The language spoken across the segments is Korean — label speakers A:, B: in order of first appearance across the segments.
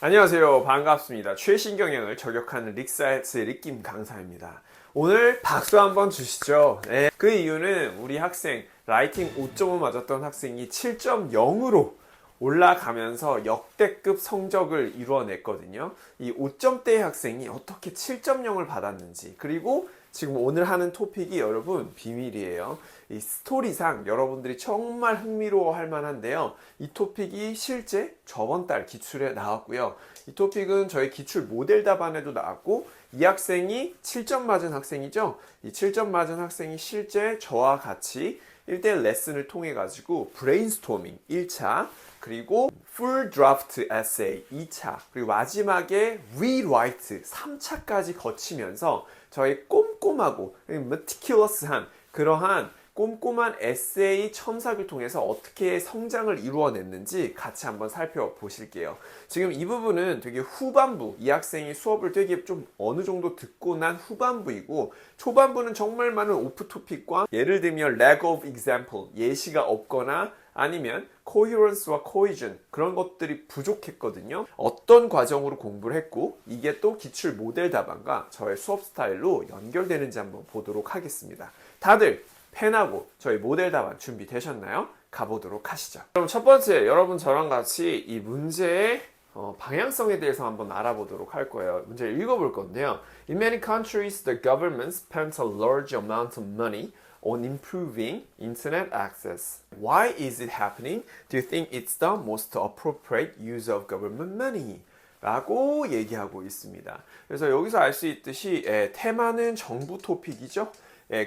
A: 안녕하세요. 반갑습니다. 최신 경영을 저격하는 릭사이트의 릭김 강사입니다. 오늘 박수 한번 주시죠. 네. 그 이유는 우리 학생 라이팅 5.5 맞았던 학생이 7.0으로 올라가면서 역대급 성적을 이루어냈거든요. 이 5점대의 학생이 어떻게 7.0을 받았는지, 그리고 지금 오늘 하는 토픽이 여러분 비밀이에요. 이 스토리상 여러분들이 정말 흥미로워 할 만한데요. 이 토픽이 실제 저번 달 기출에 나왔고요. 이 토픽은 저희 기출 모델 답안에도 나왔고, 이 학생이 7점 맞은 학생이죠. 이 7점 맞은 학생이 실제 저와 같이 1대1 레슨을 통해 가지고 브레인스토밍 1차, 그리고 풀 드래프트 에세이 2차, 그리고 마지막에 리라이트 3차까지 거치면서 저희 꼼꼼하고 meticulous한 그러한 꼼꼼한 에세이 첨삭을 통해서 어떻게 성장을 이루어냈는지 같이 한번 살펴보실게요. 지금 이 부분은 되게 후반부, 이 학생이 수업을 되게 좀 어느 정도 듣고 난 후반부이고, 초반부는 정말 많은 오프 토픽과 예를 들면 lack of example, 예시가 없거나 아니면 coherence와 cohesion, 그런 것들이 부족했거든요. 어떤 과정으로 공부를 했고 이게 또 기출 모델 답안과 저의 수업 스타일로 연결되는지 한번 보도록 하겠습니다. 다들 펜하고 저희 모델 답안 준비되셨나요? 가보도록 하시죠. 그럼 첫 번째, 여러분 저랑 같이 이 문제의 방향성에 대해서 한번 알아보도록 할 거예요. 문제를 읽어볼 건데요. In many countries, the government spends a large amount of money on improving internet access. Why is it happening? Do you think it's the most appropriate use of government money? 라고 얘기하고 있습니다. 그래서 여기서 알 수 있듯이 테마는 정부 토픽이죠.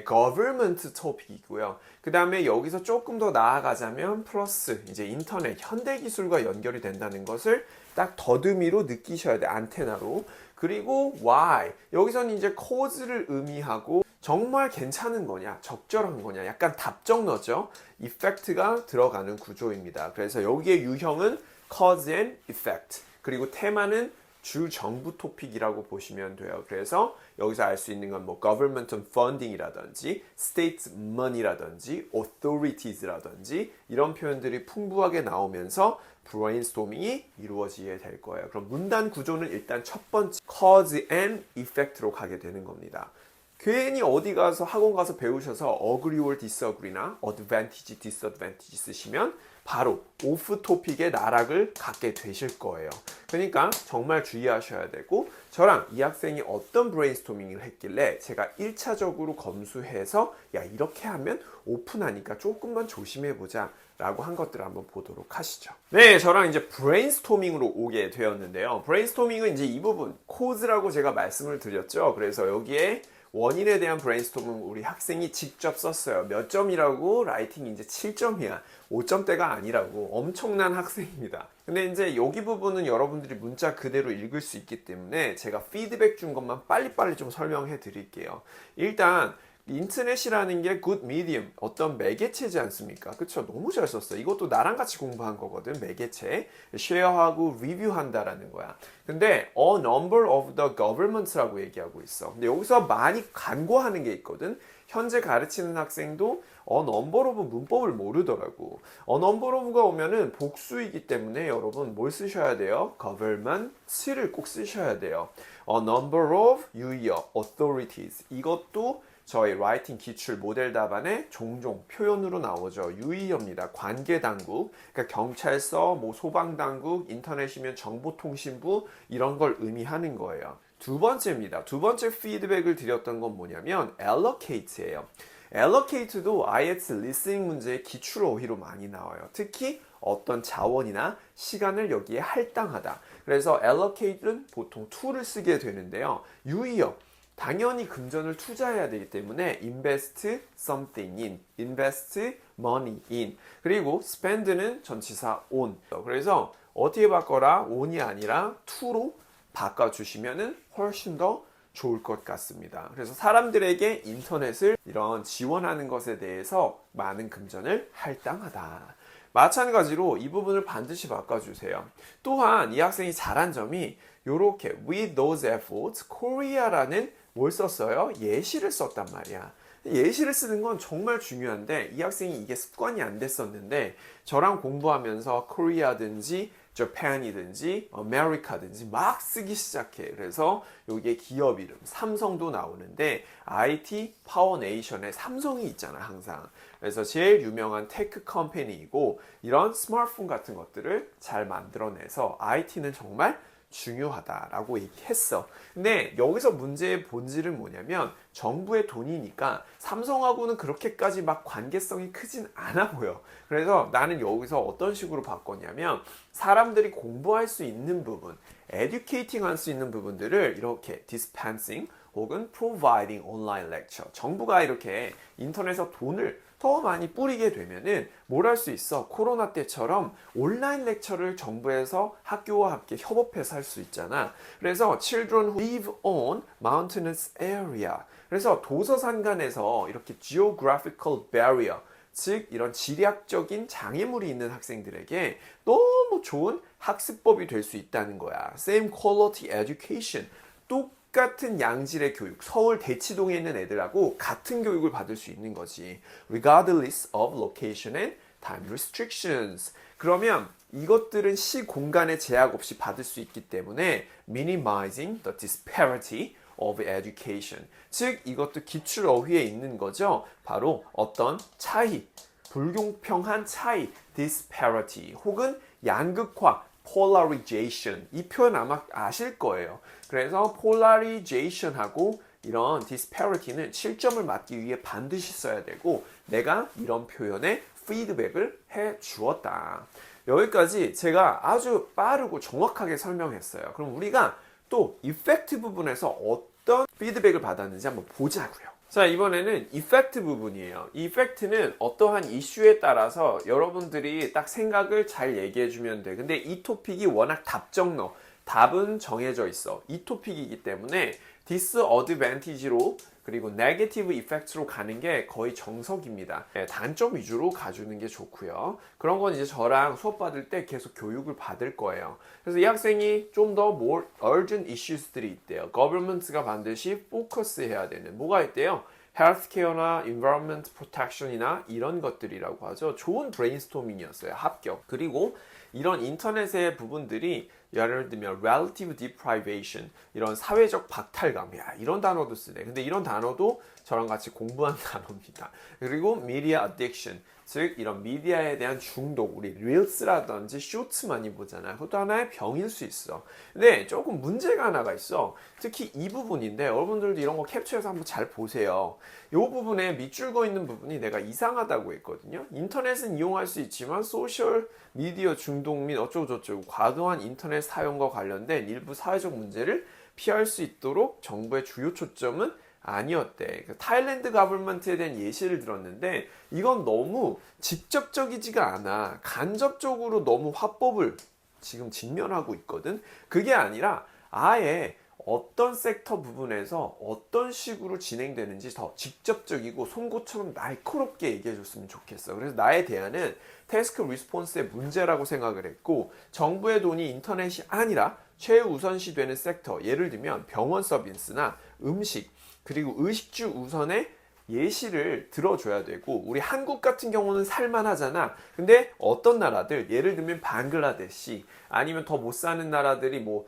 A: government 토픽이고요. 그 다음에 여기서 조금 더 나아가자면 플러스 이제 인터넷, 현대기술과 연결이 된다는 것을 딱 더듬이로 느끼셔야 돼, 안테나로. 그리고 why, 여기서는 이제 cause를 의미하고 정말 괜찮은 거냐, 적절한 거냐, 약간 답정너죠. effect가 들어가는 구조입니다. 그래서 여기의 유형은 cause and effect, 그리고 테마는 주 정부 토픽이라고 보시면 돼요. 그래서 여기서 알 수 있는 건 뭐 government funding이라든지 state money라든지 authorities라든지 이런 표현들이 풍부하게 나오면서 브레인스토밍이 이루어지게 될 거예요. 그럼 문단 구조는 일단 첫 번째 cause and effect로 가게 되는 겁니다. 괜히 어디 가서 학원 가서 배우셔서 agree or disagree나 advantage, disadvantage 쓰시면 바로 오프 토픽의 나락을 갖게 되실 거예요. 그러니까 정말 주의하셔야 되고, 저랑 이 학생이 어떤 브레인스토밍을 했길래 제가 1차적으로 검수해서 야, 이렇게 하면 오픈하니까 조금만 조심해보자 라고 한 것들을 한번 보도록 하시죠. 네, 저랑 이제 브레인스토밍으로 오게 되었는데요. 브레인스토밍은 이제 이 부분 코즈라고 제가 말씀을 드렸죠. 그래서 여기에 원인에 대한 브레인스토밍 우리 학생이 직접 썼어요. 몇 점이라고? 라이팅이 이제 7점이야. 5점대가 아니라고. 엄청난 학생입니다. 근데 이제 여기 부분은 여러분들이 문자 그대로 읽을 수 있기 때문에 제가 피드백 준 것만 빨리빨리 좀 설명해 드릴게요. 일단 인터넷이라는 게 good medium, 어떤 매개체지 않습니까? 그쵸? 너무 잘 썼어. 이것도 나랑 같이 공부한 거거든. 매개체. 쉐어하고 리뷰한다라는 거야. 근데 a number of the governments라고 얘기하고 있어. 근데 여기서 많이 간과하는 게 있거든. 현재 가르치는 학생도 a number of 문법을 모르더라고. a number of가 오면은 복수이기 때문에 여러분 뭘 쓰셔야 돼요? governments를 꼭 쓰셔야 돼요. a number of 유의어, authorities. 이것도 저희 라이팅 기출 모델 답안에 종종 표현으로 나오죠. 유의어입니다. 관계당국, 그러니까 경찰서, 뭐 소방당국, 인터넷이면 정보통신부, 이런 걸 의미하는 거예요. 두 번째입니다. 두 번째 피드백을 드렸던 건 뭐냐면 allocate예요. allocate도 IELTS 리스닝 문제의 기출 어휘로 많이 나와요. 특히 어떤 자원이나 시간을 여기에 할당하다. 그래서 allocate는 보통 to를 쓰게 되는데요. 유의어, 당연히 금전을 투자해야 되기 때문에 invest something in, invest money in, 그리고 spend는 전치사 on. 그래서 어떻게 바꿔라? on이 아니라 to로 바꿔주시면 훨씬 더 좋을 것 같습니다. 그래서 사람들에게 인터넷을 이런 지원하는 것에 대해서 많은 금전을 할당하다. 마찬가지로 이 부분을 반드시 바꿔주세요. 또한 이 학생이 잘한 점이 이렇게 with those efforts, Korea라는 뭘 썼어요? 예시를 썼단 말이야. 예시를 쓰는 건 정말 중요한데 이 학생이 이게 습관이 안 됐었는데 저랑 공부하면서 Korea든지 Japan이든지 America든지 막 쓰기 시작해. 그래서 여기에 기업 이름 삼성도 나오는데 IT 파워네이션에 삼성이 있잖아 항상. 그래서 제일 유명한 테크 컴퍼니이고 이런 스마트폰 같은 것들을 잘 만들어내서 IT는 정말 중요하다라고 얘기했어. 근데 여기서 문제의 본질은 뭐냐면 정부의 돈이니까 삼성하고는 그렇게까지 막 관계성이 크진 않아 보여. 그래서 나는 여기서 어떤 식으로 바꿨냐면 사람들이 공부할 수 있는 부분, educating 할 수 있는 부분들을 이렇게 dispensing 혹은 providing online lecture. 정부가 이렇게 인터넷에서 돈을 더 많이 뿌리게 되면은 뭘 할 수 있어? 코로나 때처럼 온라인 렉처를 정부에서 학교와 함께 협업해서 할 수 있잖아. 그래서 children who live on mountainous area. 그래서 도서산간에서 이렇게 geographical barrier, 즉 이런 지리학적인 장애물이 있는 학생들에게 너무 좋은 학습법이 될 수 있다는 거야. Same quality education. 똑같은 양질의 교육, 서울 대치동에 있는 애들하고 같은 교육을 받을 수 있는 거지. Regardless of location and time restrictions. 그러면 이것들은 시 공간의 제약 없이 받을 수 있기 때문에 minimizing the disparity of education. 즉 이것도 기출 어휘에 있는 거죠. 바로 어떤 차이, 불공평한 차이, disparity 혹은 양극화, polarization. 이 표현 아마 아실 거예요. 그래서 polarization하고 이런 disparity는 실점을 막기 위해 반드시 써야 되고 내가 이런 표현에 피드백을 해 주었다. 여기까지 제가 아주 빠르고 정확하게 설명했어요. 그럼 우리가 또 이펙트 부분에서 어떤 피드백을 받았는지 한번 보자고요. 자, 이번에는 이펙트 부분이에요. 이 이펙트는 어떠한 이슈에 따라서 여러분들이 딱 생각을 잘 얘기해 주면 돼. 근데 이 토픽이 워낙 답정너, 답은 정해져 있어. 이 토픽이기 때문에 disadvantage로 그리고 negative effect로 가는 게 거의 정석입니다. 단점 위주로 가주는 게 좋고요. 그런 건 이제 저랑 수업 받을 때 계속 교육을 받을 거예요. 그래서 이 학생이 좀 더 more urgent issues들이 있대요. government가 반드시 포커스 해야 되는 뭐가 있대요? 헬스케어나 environment protection이나 이런 것들이라고 하죠. 좋은 브레인스토밍이었어요. 합격. 그리고 이런 인터넷의 부분들이 예를 들면 relative deprivation, 이런 사회적 박탈감, 야, 이런 단어도 쓰네. 근데 이런 단어도 저랑 같이 공부한 단어입니다. 그리고 media addiction, 즉 이런 미디어에 대한 중독, 우리 릴스라든지 쇼츠 많이 보잖아요. 그것도 하나의 병일 수 있어. 근데 조금 문제가 하나가 있어. 특히 이 부분인데 여러분들도 이런 거 캡처해서 한번 잘 보세요. 이 부분에 밑줄 그어 있는 부분이 내가 이상하다고 했거든요. 인터넷은 이용할 수 있지만 소셜 미디어 중독 및 어쩌고저쩌고 과도한 인터넷 사용과 관련된 일부 사회적 문제를 피할 수 있도록 정부의 주요 초점은 아니었대. 타일랜드 가버먼트에 대한 예시를 들었는데 이건 너무 직접적이지가 않아. 간접적으로 너무 화법을 지금 직면하고 있거든. 그게 아니라 아예 어떤 섹터 부분에서 어떤 식으로 진행되는지 더 직접적이고 송곳처럼 날카롭게 얘기해 줬으면 좋겠어. 그래서 나의 대안은 태스크 리스폰스의 문제라고 생각을 했고 정부의 돈이 인터넷이 아니라 최우선시 되는 섹터, 예를 들면 병원 서비스나 음식, 그리고 의식주 우선의 예시를 들어줘야 되고 우리 한국 같은 경우는 살만하잖아. 근데 어떤 나라들, 예를 들면 방글라데시 아니면 더 못 사는 나라들이 뭐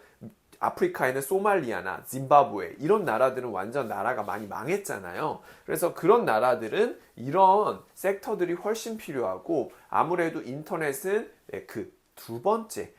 A: 아프리카에는 소말리아나 짐바브웨 이런 나라들은 완전 나라가 많이 망했잖아요. 그래서 그런 나라들은 이런 섹터들이 훨씬 필요하고 아무래도 인터넷은 그 두 번째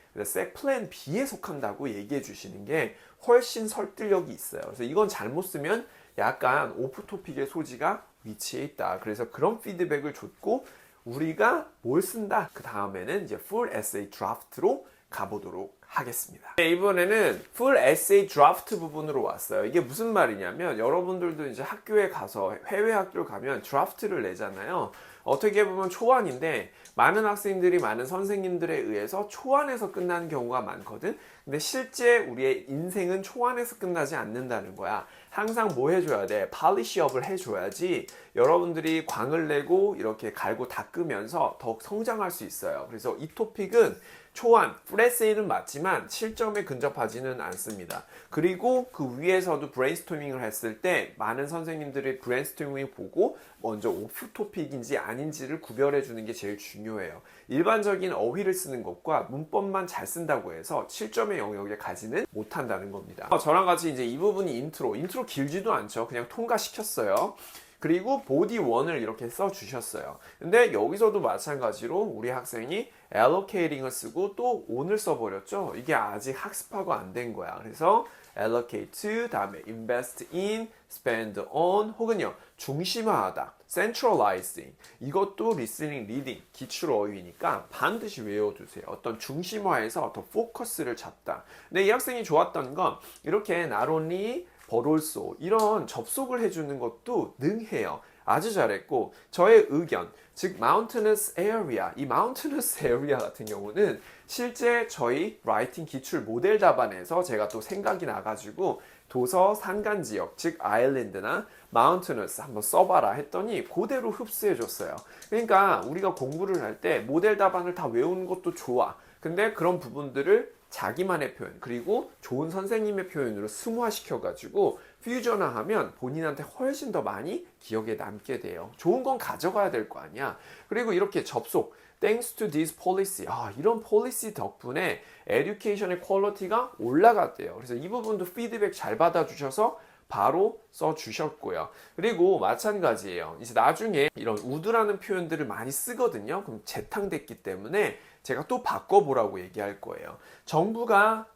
A: 플랜 B에 속한다고 얘기해 주시는 게 훨씬 설득력이 있어요. 그래서 이건 잘못 쓰면 약간 오프토픽의 소지가 위치해 있다. 그래서 그런 피드백을 줬고 우리가 뭘 쓴다. 그 다음에는 이제 full essay draft로 가보도록 하겠습니다. 네, 이번에는 full essay draft 부분으로 왔어요. 이게 무슨 말이냐면 여러분들도 이제 학교에 가서 해외 학교를 가면 드라프트를 내잖아요. 어떻게 보면 초안인데 많은 학생들이 많은 선생님들에 의해서 초안에서 끝나는 경우가 많거든. 근데 실제 우리의 인생은 초안에서 끝나지 않는다는 거야. 항상 뭐 해줘야 돼? 팔리시업을 해줘야지 여러분들이 광을 내고 이렇게 갈고 닦으면서 더욱 성장할 수 있어요. 그래서 이 토픽은 초안, 프레세이는 맞지만 7점에 근접하지는 않습니다. 그리고 그 위에서도 브레인스토밍을 했을 때 많은 선생님들이 브레인스토밍을 보고 먼저 오프 토픽인지 아닌지를 구별해 주는 게 제일 중요해요. 일반적인 어휘를 쓰는 것과 문법만 잘 쓴다고 해서 7점의 영역에 가지는 못한다는 겁니다. 저랑 같이 이제 이 부분이 인트로 길지도 않죠. 그냥 통과시켰어요. 그리고 보디 1을 이렇게 써 주셨어요. 근데 여기서도 마찬가지로 우리 학생이 allocating을 쓰고 또 on을 써버렸죠. 이게 아직 학습하고 안 된 거야. 그래서 allocate to, 다음에 invest in, spend on, 혹은요 중심화하다, centralizing. 이것도 listening, reading, 기출 어휘니까 반드시 외워두세요. 어떤 중심화해서 더 포커스를 잡다. 근데 이 학생이 좋았던 건 이렇게 not only but also 이런 접속을 해주는 것도 능해요. 아주 잘했고 저의 의견, 즉 mountainous area, 이 mountainous area 같은 경우는 실제 저희 라이팅 기출 모델 답안에서 제가 또 생각이 나가지고 도서 산간 지역, 즉 아일랜드나 mountainous 한번 써봐라 했더니 그대로 흡수해줬어요. 그러니까 우리가 공부를 할 때 모델 답안을 다 외우는 것도 좋아. 근데 그런 부분들을 자기만의 표현 그리고 좋은 선생님의 표현으로 승화시켜가지고 퓨전화하면 본인한테 훨씬 더 많이 기억에 남게 돼요. 좋은 건 가져가야 될 거 아니야. 그리고 이렇게 접속 Thanks to this policy. 이런 폴리시 덕분에 에듀케이션의 퀄리티가 올라갔대요. 그래서 이 부분도 피드백 잘 받아주셔서 바로 써주셨고요. 그리고 마찬가지예요. 이제 나중에 이런 would라는 표현들을 많이 쓰거든요. 그럼 재탕됐기 때문에 제가 또 바꿔보라고 얘기할 거예요. 정부가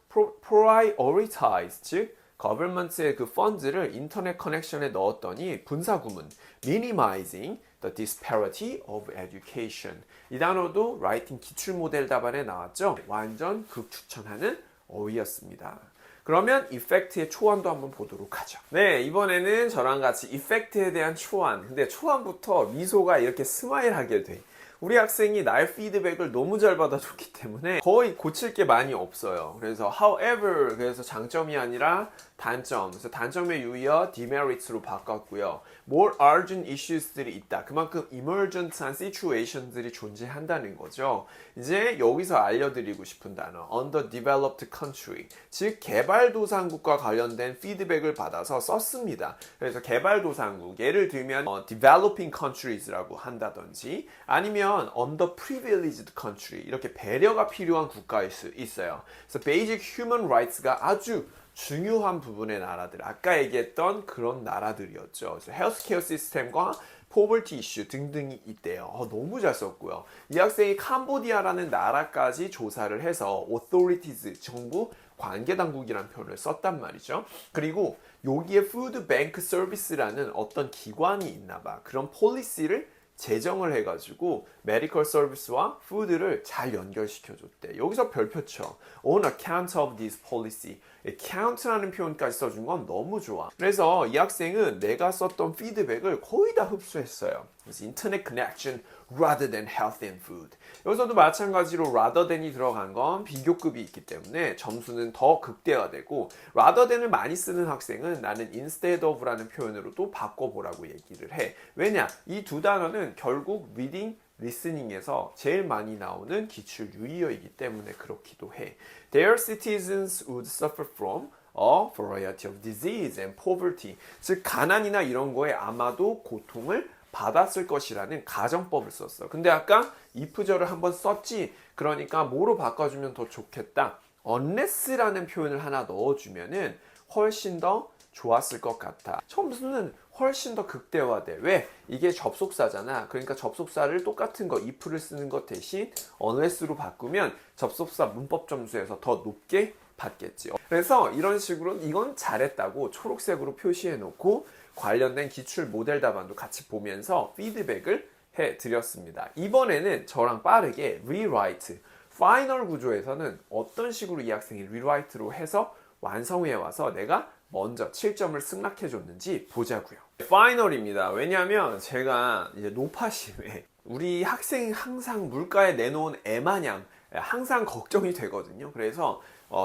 A: prioritize, 즉 government의 그 펀드를 인터넷 커넥션에 넣었더니 분사구문 minimizing the disparity of education. 이 단어도 라이팅 기출 모델 답안에 나왔죠. 완전 극추천하는 어휘였습니다. 그러면 이펙트의 초안도 한번 보도록 하죠. 네, 이번에는 저랑 같이 이펙트에 대한 초안. 근데 초안부터 미소가 이렇게 스마일하게 돼. 우리 학생이 나의 피드백을 너무 잘 받아줬기 때문에 거의 고칠 게 많이 없어요. 그래서 however, 그래서 장점이 아니라 단점. 그래서 단점의 유의어 demerit로 바꿨고요. more urgent issues들이 있다. 그만큼 emergent한 situations들이 존재한다는 거죠. 이제 여기서 알려드리고 싶은 단어 underdeveloped country, 즉 개발도상국과 관련된 피드백을 받아서 썼습니다. 그래서 개발도상국, 예를 들면 developing countries라고 한다든지 아니면 underprivileged country, 이렇게 배려가 필요한 국가일 수 있어요. 그래서 basic human rights가 아주 중요한 부분의 나라들, 아까 얘기했던 그런 나라들이었죠. 그래서 헬스케어 시스템과 포버티 이슈 등등이 있대요. 너무 잘 썼고요. 이 학생이 캄보디아라는 나라까지 조사를 해서 authorities, 정부 관계당국이라는 표현을 썼단 말이죠. 그리고 여기에 Food Bank Service라는 어떤 기관이 있나 봐. 그런 폴리시를 제정을 해가지고 메디컬 서비스와 푸드를 잘 연결시켜줬대. 여기서 별표 쳐. On account of this policy. account라는 표현까지 써준 건 너무 좋아. 그래서 이 학생은 내가 썼던 피드백을 거의 다 흡수했어요. 그래서 internet connection rather than health and food. 여기서도 마찬가지로 rather than이 들어간 건 비교급이 있기 때문에 점수는 더 극대화되고 rather than을 많이 쓰는 학생은 나는 instead of라는 표현으로도 바꿔보라고 얘기를 해. 왜냐? 이 두 단어는 결국 reading, listening에서 제일 많이 나오는 기출 유의어이기 때문에 그렇기도 해. Their citizens would suffer from a variety of disease and poverty. 즉 가난이나 이런 거에 아마도 고통을 받았을 것이라는 가정법을 썼어. 근데 아까 if절을 한번 썼지. 그러니까 뭐로 바꿔주면 더 좋겠다. unless라는 표현을 하나 넣어주면은 훨씬 더 좋았을 것 같아. 점수는 훨씬 더 극대화돼. 왜? 이게 접속사잖아. 그러니까 접속사를 똑같은 거 if를 쓰는 것 대신 unless로 바꾸면 접속사 문법 점수에서 더 높게 받겠지. 그래서 이런 식으로 이건 잘했다고 초록색으로 표시해 놓고 관련된 기출 모델 답안도 같이 보면서 피드백을 해드렸습니다. 이번에는 저랑 빠르게 rewrite, 파이널 구조에서는 어떤 식으로 이 학생이 rewrite로 해서 완성해 와서 내가 먼저 7점을 승낙해 줬는지 보자고요. 파이널입니다. 왜냐하면 제가 이제 노파심에 우리 학생이 항상 물가에 내놓은 애 마냥 항상 걱정이 되거든요. 그래서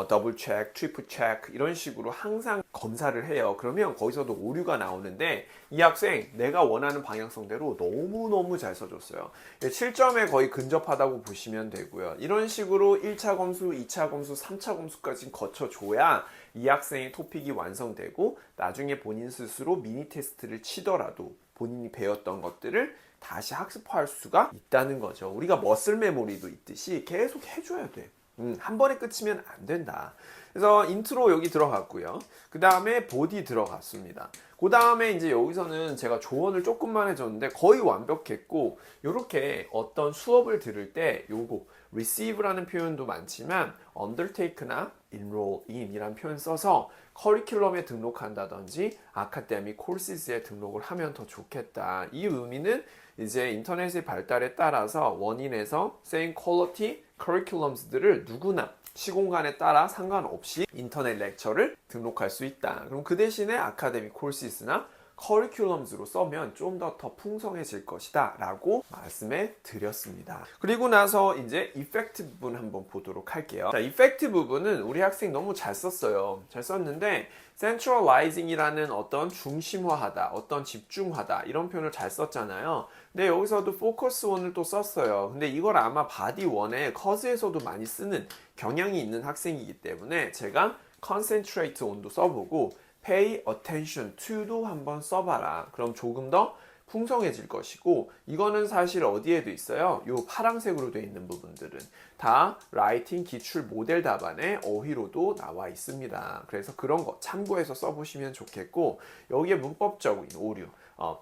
A: 더블 체크, 트리플 체크 이런 식으로 항상 검사를 해요. 그러면 거기서도 오류가 나오는데 이 학생 내가 원하는 방향성대로 너무너무 잘 써줬어요. 7점에 거의 근접하다고 보시면 되고요. 이런 식으로 1차 검수, 2차 검수, 3차 검수까지 거쳐줘야 이 학생의 토픽이 완성되고 나중에 본인 스스로 미니 테스트를 치더라도 본인이 배웠던 것들을 다시 학습할 수가 있다는 거죠. 우리가 머슬 메모리도 있듯이 계속 해줘야 돼. 한 번에 끝이면 안 된다. 그래서 인트로 여기 들어갔고요. 그 다음에 보디 들어갔습니다. 그 다음에 이제 여기서는 제가 조언을 조금만 해줬는데 거의 완벽했고, 이렇게 어떤 수업을 들을 때 요거 receive라는 표현도 많지만 undertake나 enroll in 이란 표현 써서 커리큘럼에 등록한다든지 아카데믹 코스에 등록을 하면 더 좋겠다. 이 의미는 이제 인터넷의 발달에 따라서 원인에서 same quality 커리큘럼들을 누구나 시공간에 따라 상관없이 인터넷 렉처를 등록할 수 있다. 그럼 그 대신에 아카데믹 코스나 커리큘럼으로 써면 좀 더 풍성해질 것이다 라고 말씀해 드렸습니다. 그리고 나서 이제 이펙트 부분 한번 보도록 할게요. 자, 이펙트 부분은 우리 학생 너무 잘 썼어요. 잘 썼는데 centralizing이라는 어떤 중심화하다, 어떤 집중하다 이런 표현을 잘 썼잖아요. 근데 여기서도 focus on을 또 썼어요. 근데 이걸 아마 body one의 cause에서도 많이 쓰는 경향이 있는 학생이기 때문에 제가 concentrate on도 써보고 pay attention to도 한번 써봐라. 그럼 조금 더 풍성해질 것이고, 이거는 사실 어디에도 있어요. 요 파란색으로 되어 있는 부분들은 다 라이팅 기출 모델 답안의 어휘로도 나와 있습니다. 그래서 그런 거 참고해서 써보시면 좋겠고, 여기에 문법적인 오류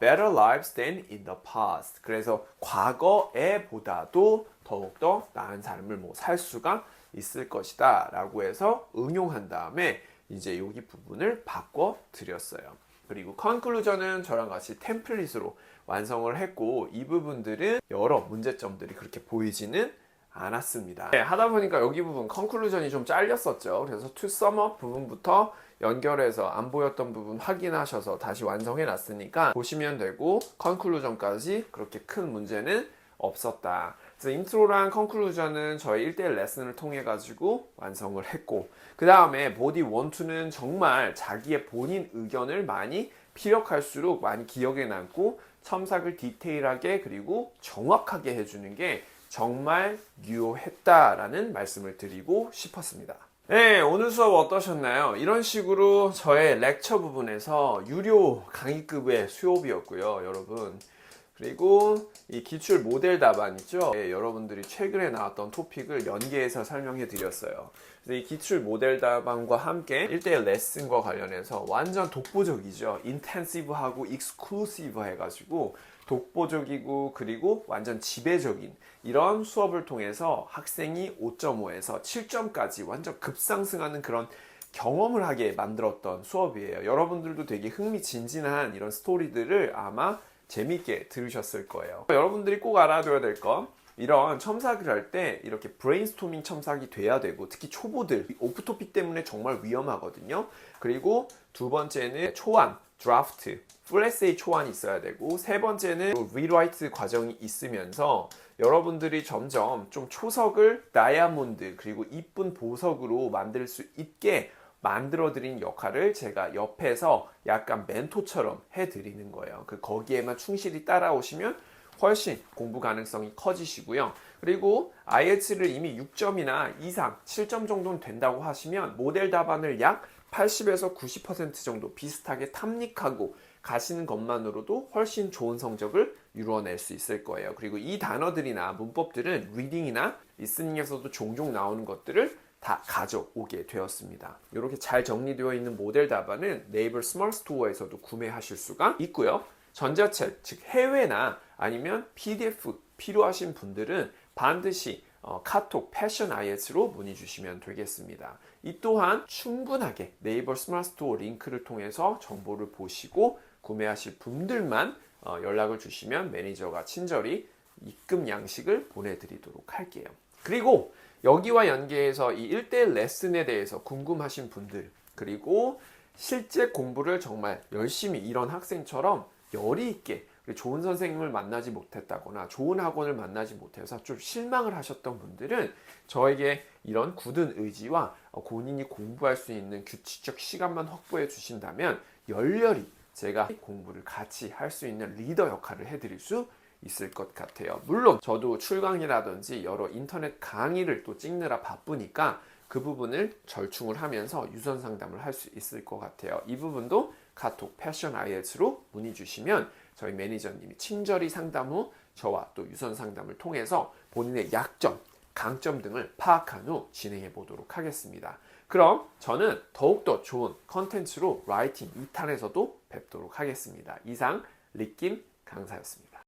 A: better lives than in the past. 그래서 과거에 보다도 더욱더 나은 삶을 살 수가 있을 것이다 라고 해서 응용한 다음에 이제 여기 부분을 바꿔 드렸어요. 그리고 컨클루전은 저랑 같이 템플릿으로 완성을 했고, 이 부분들은 여러 문제점들이 그렇게 보이지는 않았습니다. 네, 하다 보니까 여기 부분 컨클루전이 좀 잘렸었죠. 그래서 to sum up 부분부터 연결해서 안 보였던 부분 확인하셔서 다시 완성해 놨으니까 보시면 되고, 컨클루전까지 그렇게 큰 문제는 없었다. 그래서 인트로랑 컨클루전은 저희 1대1 레슨을 통해 가지고 완성을 했고, 그 다음에 보디 1, 2는 정말 자기의 본인 의견을 많이 피력할수록 많이 기억에 남고 첨삭을 디테일하게 그리고 정확하게 해주는 게 정말 유효했다라는 말씀을 드리고 싶었습니다. 네, 오늘 수업 어떠셨나요? 이런 식으로 저의 렉처 부분에서 유료 강의급의 수업이었고요, 여러분. 그리고 이 기출 모델 답안 있죠? 네, 여러분들이 최근에 나왔던 토픽을 연계해서 설명해 드렸어요. 그래서 이 기출 모델 답안과 함께 1대1 레슨과 관련해서 완전 독보적이죠. 인텐시브하고 익스클루시브 해가지고 독보적이고 그리고 완전 지배적인 이런 수업을 통해서 학생이 5.5에서 7점까지 완전 급상승하는 그런 경험을 하게 만들었던 수업이에요. 여러분들도 되게 흥미진진한 이런 스토리들을 아마 재밌게 들으셨을 거예요. 여러분들이 꼭 알아둬야 될 건, 이런 첨삭을 할 때 이렇게 브레인스토밍 첨삭이 돼야 되고, 특히 초보들 오프토픽 때문에 정말 위험하거든요. 그리고 두 번째는 초안, 드라프트, 풀에세이 초안이 있어야 되고, 세 번째는 리라이트 과정이 있으면서 여러분들이 점점 좀 초석을 다이아몬드 그리고 이쁜 보석으로 만들 수 있게 만들어드린 역할을 제가 옆에서 약간 멘토처럼 해드리는 거예요. 거기에만 충실히 따라오시면 훨씬 공부 가능성이 커지시고요. 그리고 IELTS를 이미 6점이나 이상 7점 정도는 된다고 하시면 모델 답안을 약 80에서 90% 정도 비슷하게 탐닉하고 가시는 것만으로도 훨씬 좋은 성적을 이루어낼 수 있을 거예요. 그리고 이 단어들이나 문법들은 리딩이나 리스닝에서도 종종 나오는 것들을 다 가져오게 되었습니다. 이렇게 잘 정리되어 있는 모델 답안은 네이버 스마트 스토어에서도 구매하실 수가 있고요. 전자책, 즉 해외나 아니면 PDF 필요하신 분들은 반드시 카톡 패션 IELTS로 문의 주시면 되겠습니다. 이 또한 충분하게 네이버 스마트 스토어 링크를 통해서 정보를 보시고 구매하실 분들만 연락을 주시면 매니저가 친절히 입금 양식을 보내드리도록 할게요. 그리고 여기와 연계해서 이 1대1 레슨에 대해서 궁금하신 분들, 그리고 실제 공부를 정말 열심히 이런 학생처럼 열의 있게 좋은 선생님을 만나지 못했다거나 좋은 학원을 만나지 못해서 좀 실망을 하셨던 분들은 저에게 이런 굳은 의지와 본인이 공부할 수 있는 규칙적 시간만 확보해 주신다면 열렬히 제가 공부를 같이 할 수 있는 리더 역할을 해드릴 수 있을 것 같아요. 물론 저도 출강이라든지 여러 인터넷 강의를 또 찍느라 바쁘니까 그 부분을 절충을 하면서 유선 상담을 할 수 있을 것 같아요. 이 부분도 카톡 패션 IELTS로 문의 주시면 저희 매니저님이 친절히 상담 후 저와 또 유선 상담을 통해서 본인의 약점, 강점 등을 파악한 후 진행해 보도록 하겠습니다. 그럼 저는 더욱더 좋은 컨텐츠로 라이팅 2탄에서도 뵙도록 하겠습니다. 이상 리킴 강사였습니다.